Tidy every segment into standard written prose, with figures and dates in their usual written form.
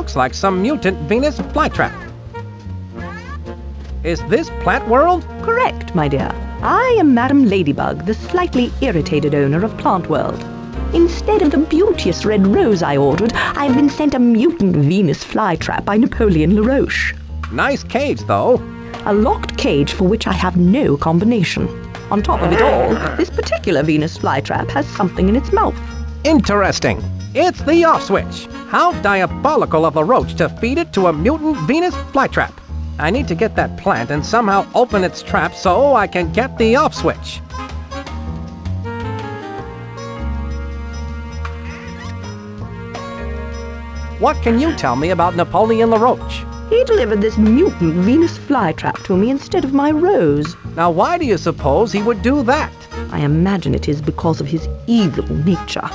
looks like some mutant Venus flytrap. Is this Plant World? Correct, my dear. I am Madam Ladybug, the slightly irritated owner of Plant World. Instead of the beauteous red rose I ordered, I've been sent a mutant Venus flytrap by Napoleon LaRoche. Nice cage, though. A locked cage for which I have no combination. On top of it all, this particular Venus flytrap has something in its mouth. Interesting. It's the off switch. How diabolical of LaRoche to feed it to a mutant Venus flytrap. I need to get that plant and somehow open its trap so I can get the off switch. What can you tell me about Napoleon LaRoche? He delivered this mutant Venus flytrap to me instead of my rose. Now, why do you suppose he would do that? I imagine it is because of his evil nature.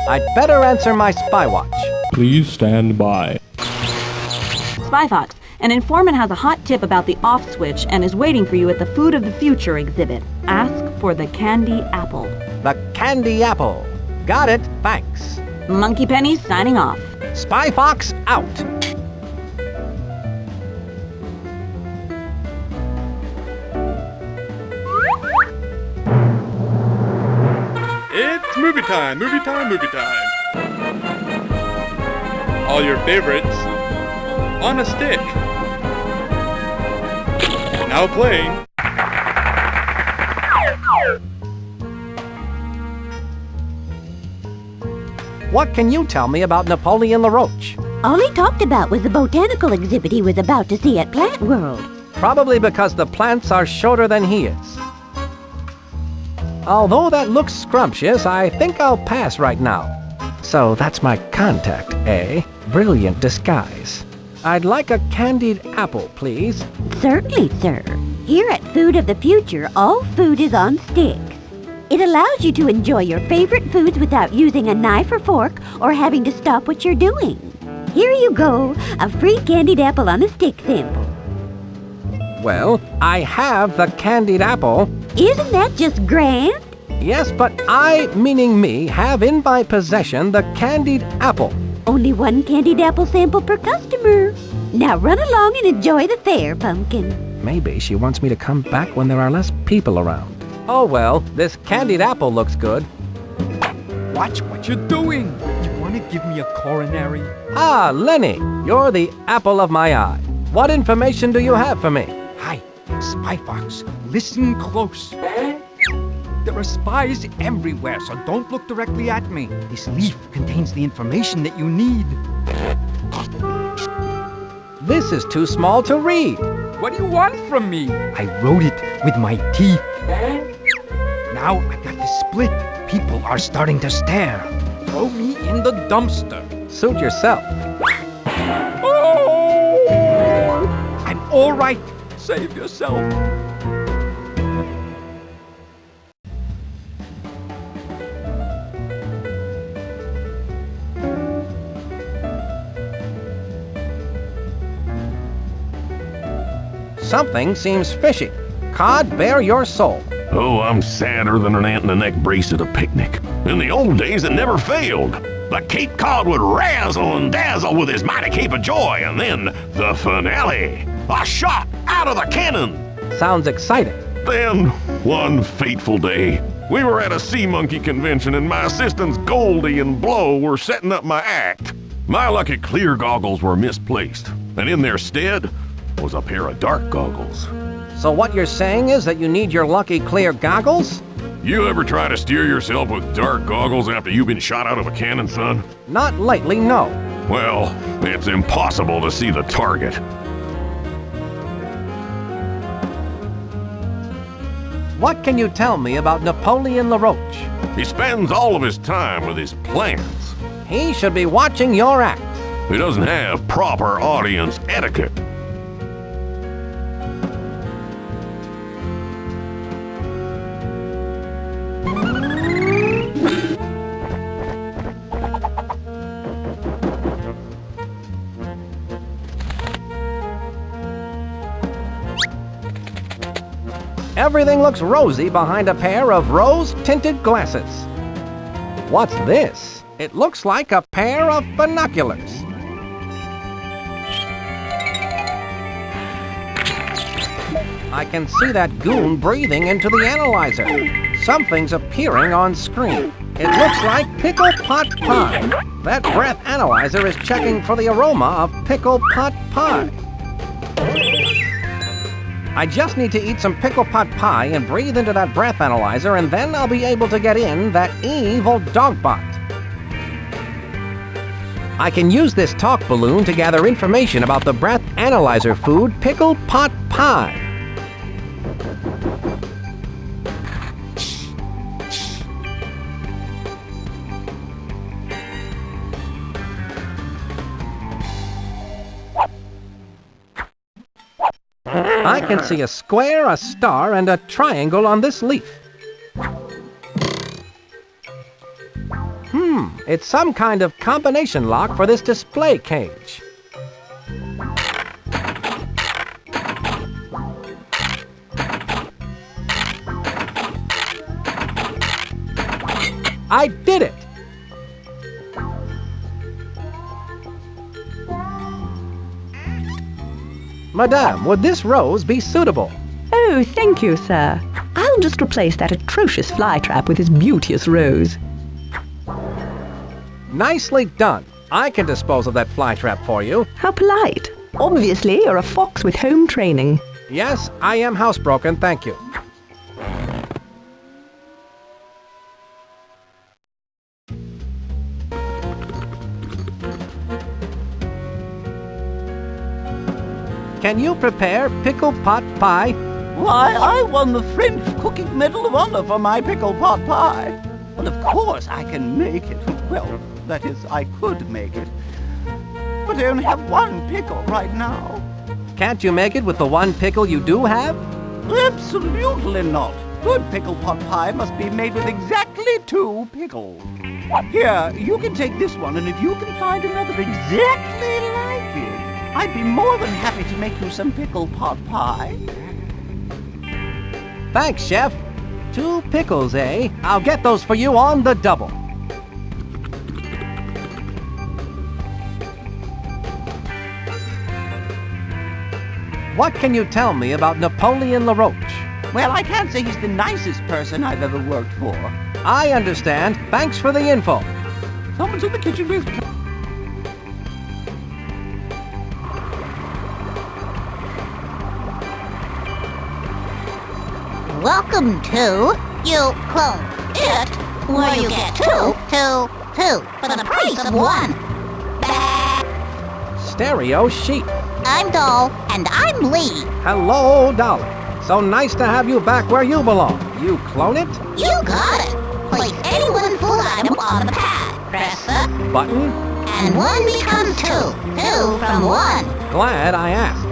I'd better answer my spy watch. Please stand by. Spy Fox, an informant has a hot tip about the off switch and is waiting for you at the Food of the Future exhibit. Ask for the candy apple. The candy apple. Got it, thanks. Monkey Penny signing off. Spy Fox out. It's movie time, movie time, movie time. All your favorites on a stick. Now playing. What can you tell me about Napoleon LaRoche? All he talked about was the botanical exhibit he was about to see at Plant World. Probably because the plants are shorter than he is. Although that looks scrumptious, I think I'll pass right now. So that's my contact, eh? Brilliant disguise. I'd like a candied apple, please. Certainly, sir. Here at Food of the Future, all food is on sticks. It allows you to enjoy your favorite foods without using a knife or fork or having to stop what you're doing. Here you go, a free candied apple on a stick sample. Well, I have the candied apple. Isn't that just grand? Yes, but I, meaning me, have in my possession the candied apple. Only one candied apple sample per customer. Now run along and enjoy the fair, Pumpkin. Maybe she wants me to come back when there are less people around. Oh well, this candied apple looks good. Watch what you're doing. You want to give me a coronary? Ah, Lenny, you're the apple of my eye. What information do you have for me? Hi, Spy Fox. Listen close. There are spies everywhere, so don't look directly at me. This leaf contains the information that you need. This is too small to read. What do you want from me? I wrote it with my teeth. Now I got to split. People are starting to stare. Throw me in the dumpster. Suit yourself. Oh! I'm all right. Save yourself. Something seems fishy. Cod, bare your soul. Oh, I'm sadder than an ant in a neck brace at a picnic. In the old days, it never failed. The Cape Cod would razzle and dazzle with his mighty cape of joy, and then the finale. A shot out of the cannon. Sounds exciting. Then, one fateful day, we were at a sea monkey convention and my assistants Goldie and Blow were setting up my act. My lucky clear goggles were misplaced, and in their stead was a pair of dark goggles. So what you're saying is that you need your lucky clear goggles? You ever try to steer yourself with dark goggles after you've been shot out of a cannon, son? Not lately, no. Well, it's impossible to see the target. What can you tell me about Napoleon LaRoche? He spends all of his time with his plants. He should be watching your act. He doesn't have proper audience etiquette. Everything looks rosy behind a pair of rose-tinted glasses. What's this? It looks like a pair of binoculars. I can see that goon breathing into the analyzer. Something's appearing on screen. It looks like pickle pot pie. That breath analyzer is checking for the aroma of pickle pot pie. I just need to eat some pickle pot pie and breathe into that breath analyzer, and then I'll be able to get in that evil dogbot. I can use this talk balloon to gather information about the breath analyzer food pickle pot pie. I can see a square, a star, and a triangle on this leaf. It's some kind of combination lock for this display cage. I did it! Madame, would this rose be suitable? Oh, thank you, sir. I'll just replace that atrocious flytrap with this beauteous rose. Nicely done. I can dispose of that flytrap for you. How polite. Obviously, you're a fox with home training. Yes, I am housebroken, thank you. Can you prepare pickle pot pie? Why, I won the French Cooking Medal of Honor for my pickle pot pie. Well, of course I can make it. Well, that is, I could make it. But I only have one pickle right now. Can't you make it with the one pickle you do have? Absolutely not. Good pickle pot pie must be made with exactly 2 pickles. Here, you can take this one, and if you can find another exactly like it, I'd be more than happy to make you some pickle pot pie. Thanks, Chef. 2 pickles, eh? I'll get those for you on the double. What can you tell me about Napoleon LaRoche? Well, I can't say he's the nicest person I've ever worked for. I understand. Thanks for the info. Someone's in the kitchen with... Welcome to You Clone It, where you get two for the price of one. Stereo sheep. I'm Doll, and I'm Lee. Hello, Dolly. So nice to have you back where you belong. You clone it? You got it. Place any one food item on the pad. Press the Button? and one becomes two. Two from one. Glad I asked.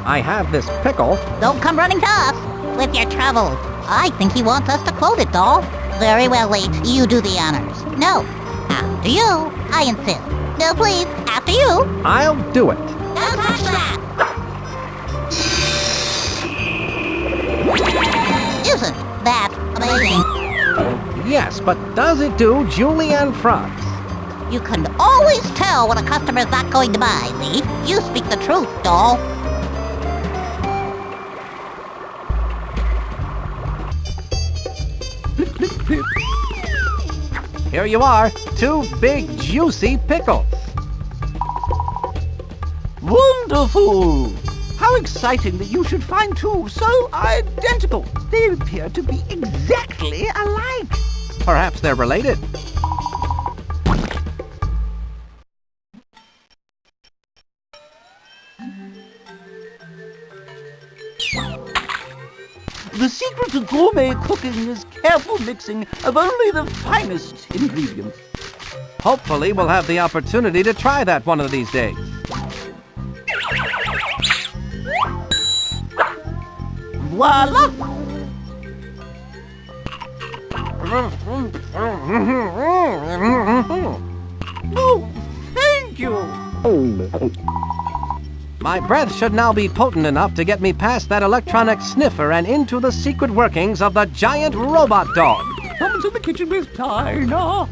I have this pickle. Don't come running to us with your trouble. I think he wants us to clone it, Doll. Very well, Lee. You do the honors. No. After you. I insist. No, please. After you. I'll do it. Don't touch that. Isn't that amazing? Yes, but does it do julienne frogs? You can always tell when a customer's not going to buy, Lee. You speak the truth, Doll. Here you are, 2 big juicy pickles. Wonderful! How exciting that you should find 2 so identical. They appear to be exactly alike. Perhaps they're related. The secret to gourmet cooking is careful mixing of only the finest ingredients. Hopefully we'll have the opportunity to try that one of these days. Voila! Oh, thank you! My breath should now be potent enough to get me past that electronic sniffer and into the secret workings of the giant robot dog. Someone's in the kitchen with Tina.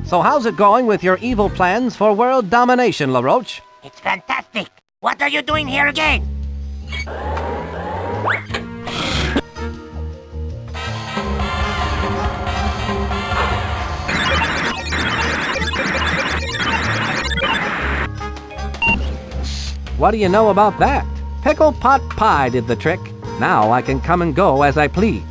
So how's it going with your evil plans for world domination, LaRoche? It's fantastic. What are you doing here again? What do you know about that? Pickle Pot Pie did the trick. Now I can come and go as I please.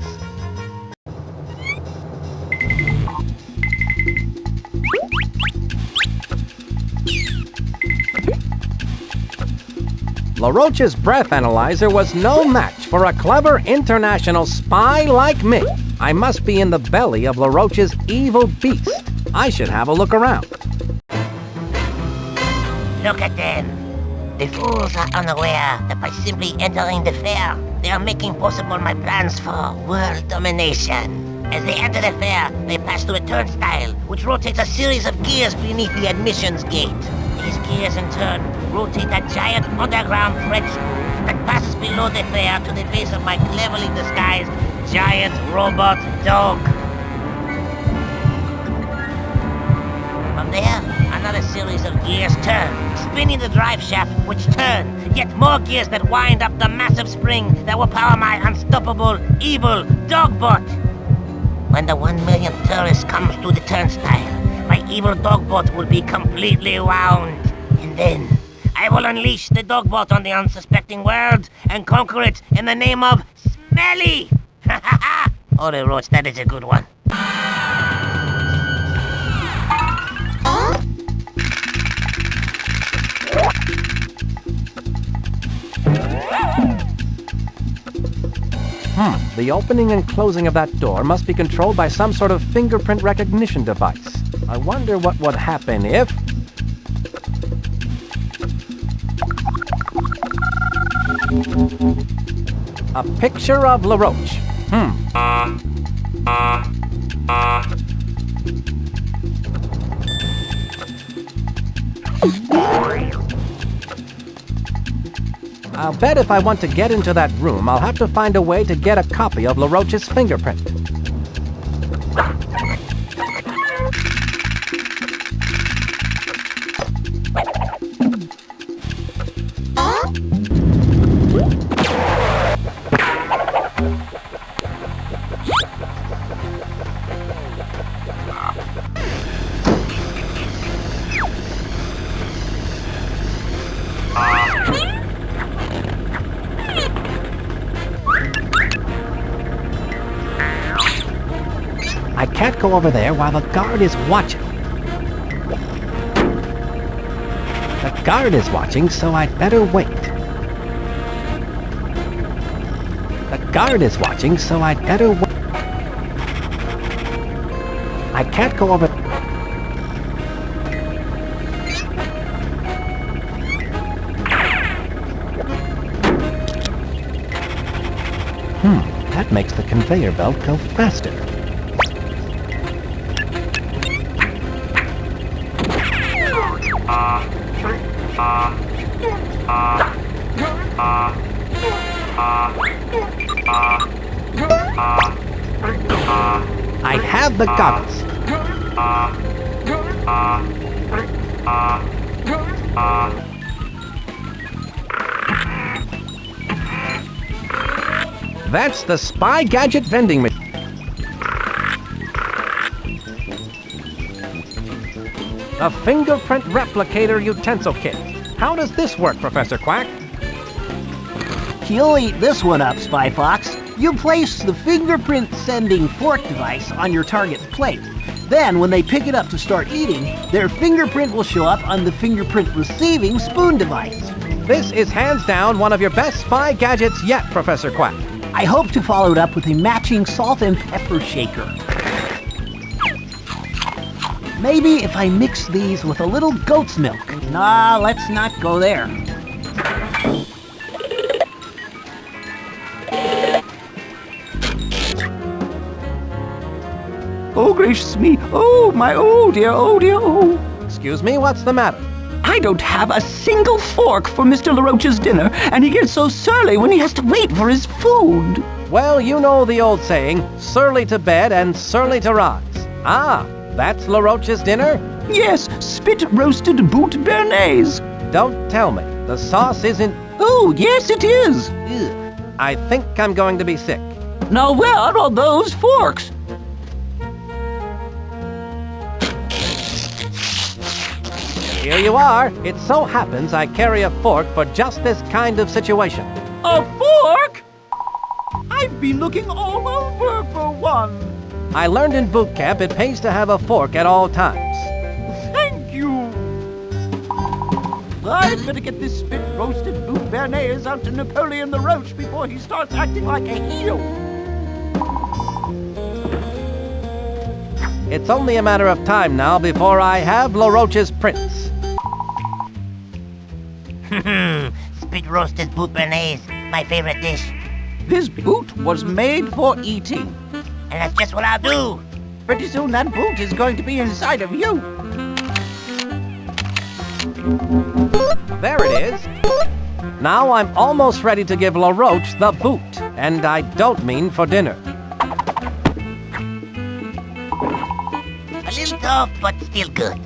LaRoche's breath analyzer was no match for a clever international spy like me. I must be in the belly of LaRoche's evil beast. I should have a look around. Look at them. The fools are unaware that by simply entering the fair, they are making possible my plans for world domination. As they enter the fair, they pass through a turnstile, which rotates a series of gears beneath the admissions gate. These gears, in turn, rotate a giant underground thread spool that passes below the fair to the base of my cleverly disguised giant robot dog. From there, another series of gears turn, spinning the drive shaft, which turn, yet more gears that wind up the massive spring that will power my unstoppable, evil Dogbot. When the 1 millionth tourist comes to the turnstile, my evil Dogbot will be completely wound. And then, I will unleash the Dogbot on the unsuspecting world and conquer it in the name of Smelly! Ha ha ha! Oh, the roach, that is a good one. The opening and closing of that door must be controlled by some sort of fingerprint recognition device. I wonder what would happen if... A picture of LaRoche. I'll bet if I want to get into that room, I'll have to find a way to get a copy of LaRoche's fingerprint. I can't go over there while the guard is watching. The guard is watching, so I'd better wait. The guard is watching, so I'd better wait. I can't go over... That makes the conveyor belt go faster. I have the goggles. That's the Spy Gadget vending machine. A fingerprint replicator utensil kit. How does this work, Professor Quack? You'll eat this one up, Spy Fox. You place the fingerprint sending fork device on your target's plate. Then, when they pick it up to start eating, their fingerprint will show up on the fingerprint receiving spoon device. This is hands down one of your best spy gadgets yet, Professor Quack. I hope to follow it up with a matching salt and pepper shaker. Maybe if I mix these with a little goat's milk. Nah, let's not go there. Oh, gracious me. Oh, my, oh dear, oh. Excuse me, what's the matter? I don't have a single fork for Mr. LaRoche's dinner, and he gets so surly when he has to wait for his food. Well, you know the old saying, surly to bed and surly to rise. Ah, that's LaRoche's dinner? Yes, spit-roasted boot béarnaise. Don't tell me. The sauce isn't... Oh, yes, it is. Ugh. I think I'm going to be sick. Now, where are those forks? Here you are. It so happens I carry a fork for just this kind of situation. A fork? I've been looking all over for one. I learned in boot camp it pays to have a fork at all times. Thank you. I'd better get this spit-roasted boot béarnaise out to Napoleon the Roach before he starts acting like a heel. It's only a matter of time now before I have LaRoche's prince. Spit-roasted boot béarnaise, my favorite dish. This boot was made for eating. And that's just what I'll do. Pretty soon that boot is going to be inside of you. There it is. Now I'm almost ready to give LaRoche the boot, and I don't mean for dinner. A little tough, but still good.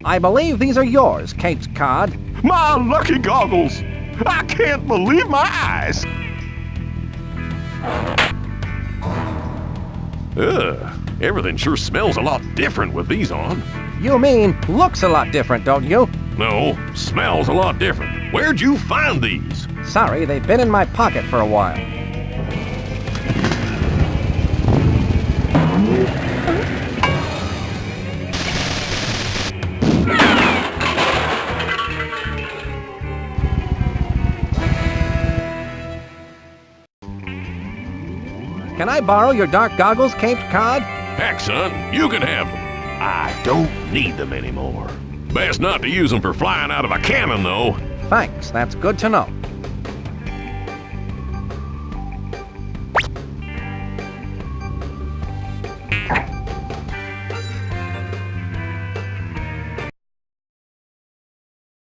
I believe these are yours, Cape Cod. My lucky goggles! I can't believe my eyes! Everything sure smells a lot different with these on. You mean looks a lot different, don't you? No, smells a lot different. Where'd you find these? Sorry, they've been in my pocket for a while. Can I borrow your dark goggles, Cape Cod? Heck, son, you can have them. I don't need them anymore. Best not to use them for flying out of a cannon, though. Thanks, that's good to know.